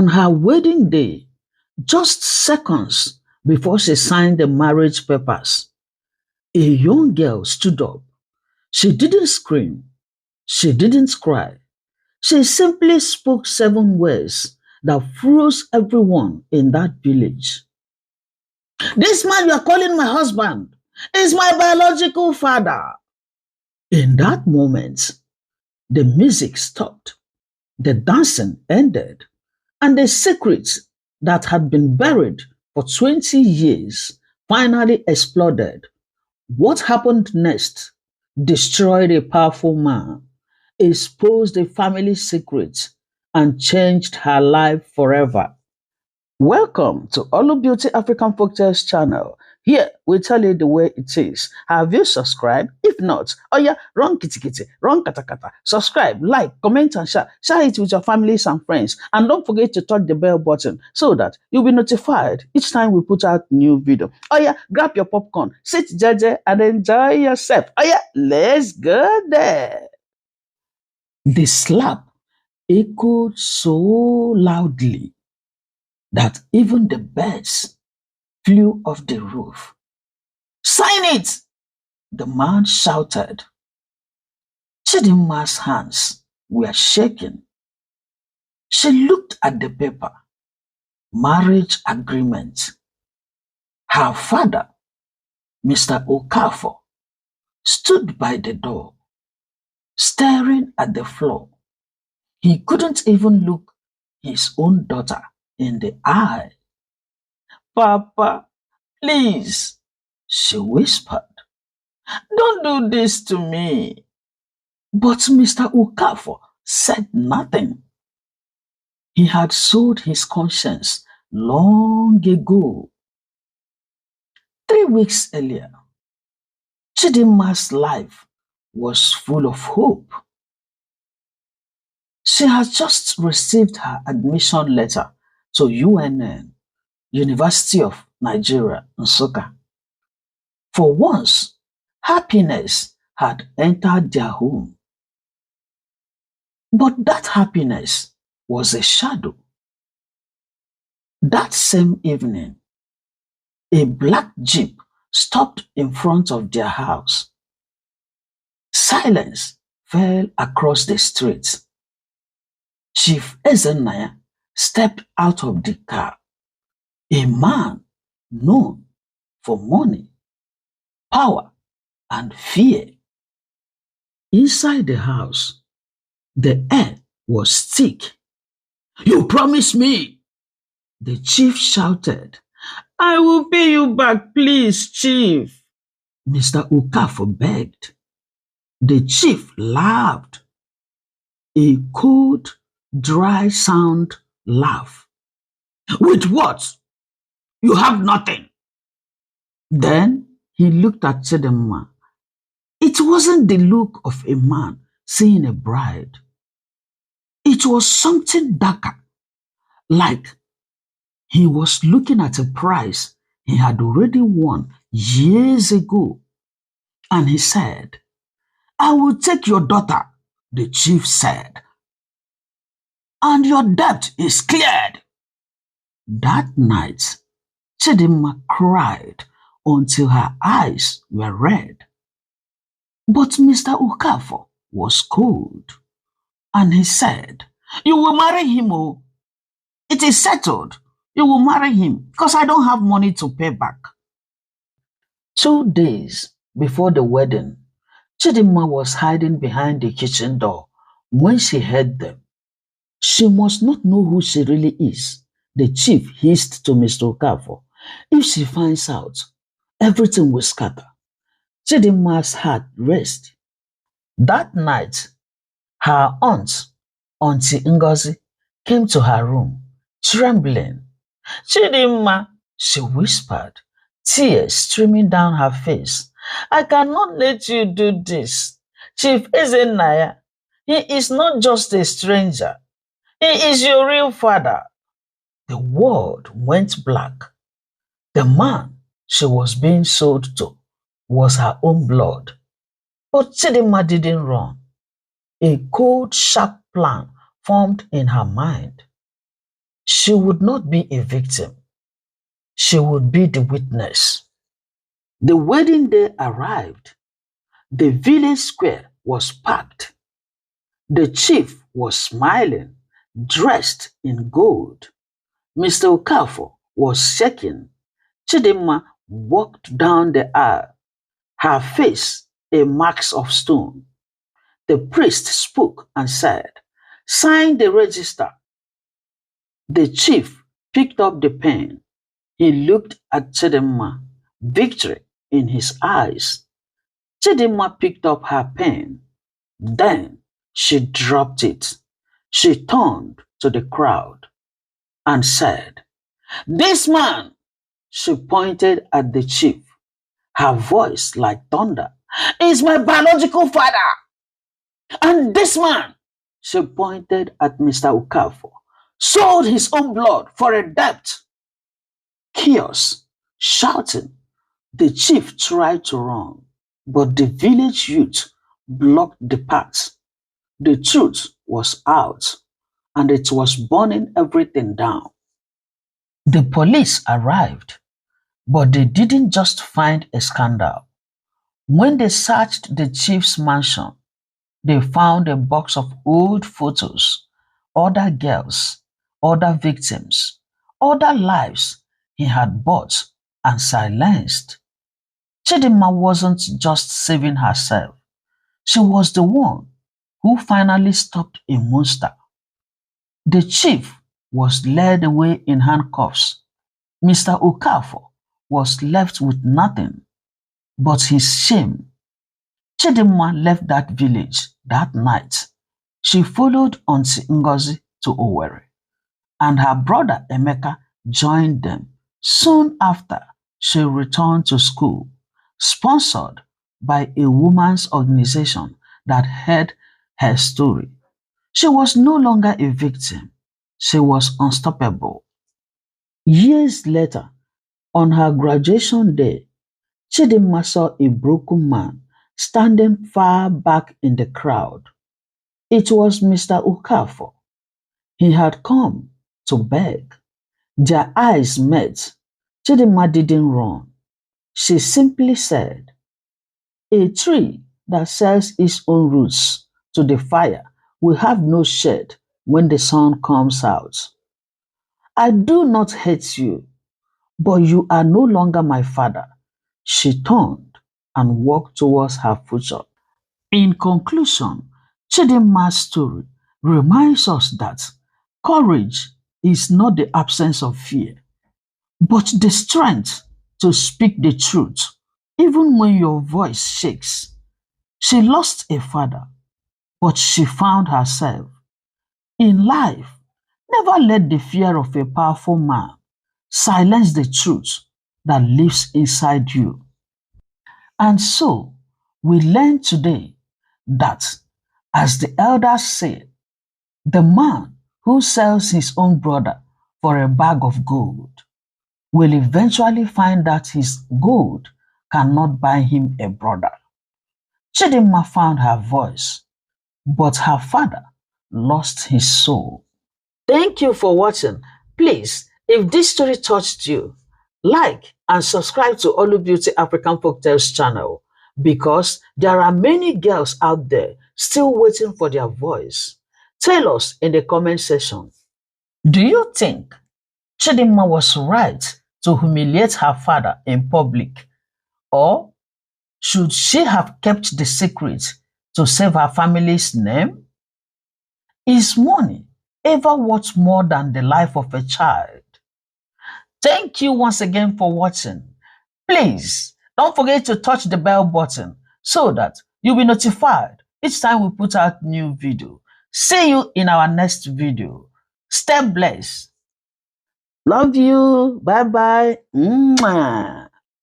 On her wedding day, just seconds before she signed the marriage papers, a young girl stood up. She didn't scream. She didn't cry. She simply spoke 7 words that froze everyone in that village. This man you are calling my husband is my biological father. In that moment, the music stopped, the dancing ended, and the secrets that had been buried for 20 years finally exploded. What happened next destroyed a powerful man, exposed a family secret, and changed her life forever. Welcome to Olu Beauty African Folktales channel. Here we tell you the way it is. Have you subscribed? If not, oh yeah, run kitty kitty, run kata kata. Subscribe, like, comment and share. Share it with your families and friends. And don't forget to touch the bell button so that you'll be notified each time we put out new video. Oh yeah, grab your popcorn, sit jeje and enjoy yourself. Oh yeah, let's go there. The slap echoed so loudly that even the birds flew off the roof. Sign it! The man shouted. Chidinma's hands were shaking. She looked at the paper. Marriage agreement. Her father, Mr. Okafor, stood by the door, staring at the floor. He couldn't even look his own daughter in the eye. Papa, please, she whispered. Don't do this to me. But Mr. Okafor said nothing. He had sold his conscience long ago. 3 weeks earlier, Chidinma's life was full of hope. She has just received her admission letter to UNN, University of Nigeria, Nsukka. For once, happiness had entered their home. But that happiness was a shadow. That same evening, a black jeep stopped in front of their house. Silence fell across the street. Chief Ezenaya stepped out of the car. A man known for money, power, and fear. Inside the house, the air was thick. You promised me, the chief shouted. I will pay you back, please, chief, Mr. Okafor begged. The chief laughed. A cold, dry sound laugh. With what? You have nothing. Then he looked at Chidinma. It wasn't the look of a man seeing a bride. It was something darker, like he was looking at a prize he had already won years ago. And he said, I will take your daughter, the chief said, and your debt is cleared. That night, Chidinma cried until her eyes were red. But Mr. Okafor was cold, and he said, You will marry him, oh. It is settled. You will marry him because I don't have money to pay back. 2 days before the wedding, Chidinma was hiding behind the kitchen door when she heard them. She must not know who she really is, the chief hissed to Mr. Okafor. If she finds out, everything will scatter. Chidinma's heart raced. That night, her aunt, Auntie Ngozi, came to her room, trembling. Chidinma, she whispered, tears streaming down her face. I cannot let you do this. Chief Ezenaya, he is not just a stranger. He is your real father. The world went black. The man she was being sold to was her own blood. But Chidinma didn't run. A cold, sharp plan formed in her mind. She She would not be a victim. She would be the witness. The wedding day arrived. The village square was packed. The chief was smiling, dressed in gold. Mr. Okafor was shaking. Chidinma walked down the aisle, her face a mask of stone. The priest spoke and said, "Sign the register." The chief picked up the pen. He looked at Chidinma, victory in his eyes. Chidinma picked up her pen. Then she dropped it. She turned to the crowd and said, "This man," she pointed at the chief, her voice like thunder, "is my biological father. And this man," she pointed at Mr. Okafor, "sold his own blood for a debt." Chaos, shouting. The chief tried to run, but the village youth blocked the path. The truth was out, and it was burning everything down. The police arrived, but they didn't just find a scandal. When they searched the chief's mansion, they found a box of old photos, other girls, other victims, other lives he had bought and silenced. Chidinma wasn't just saving herself, she was the one who finally stopped a monster. The chief was led away in handcuffs. Mr. Okafor was left with nothing but his shame. Chidinma left that village that night. She followed Auntie Ngozi to Owerri, and her brother Emeka joined them. Soon after, she returned to school, sponsored by a women's organization that heard her story. She was no longer a victim. She was unstoppable. Years later, on her graduation day, Chidinma saw a broken man standing far back in the crowd. It was Mr. Okafor. He had come to beg. Their eyes met. Chidinma didn't run. She simply said, "A tree that sells its own roots to the fire will have no shade when the sun comes out. I do not hate you, but you are no longer my father." She turned and walked towards her future. In conclusion, Chidinma's story reminds us that courage is not the absence of fear, but the strength to speak the truth, even when your voice shakes. She lost a father, but she found herself. In life, never let the fear of a powerful man silence the truth that lives inside you. And so, we learn today that, as the elders say, the man who sells his own brother for a bag of gold will eventually find that his gold cannot buy him a brother. Chidinma found her voice, but her father lost his soul. Thank you for watching. Please, if this story touched you, like and subscribe to Olu Beauty African Folktales channel, because there are many girls out there still waiting for their voice. Tell us in the comment section. Do you think Chidinma was right to humiliate her father in public, or should she have kept the secret to save her family's name? Is money ever worth more than the life of a child? Thank you once again for watching. Please don't forget to touch the bell button so that you'll be notified each time we put out new video. See you in our next video. Stay blessed. Love you. Bye bye. Mwah.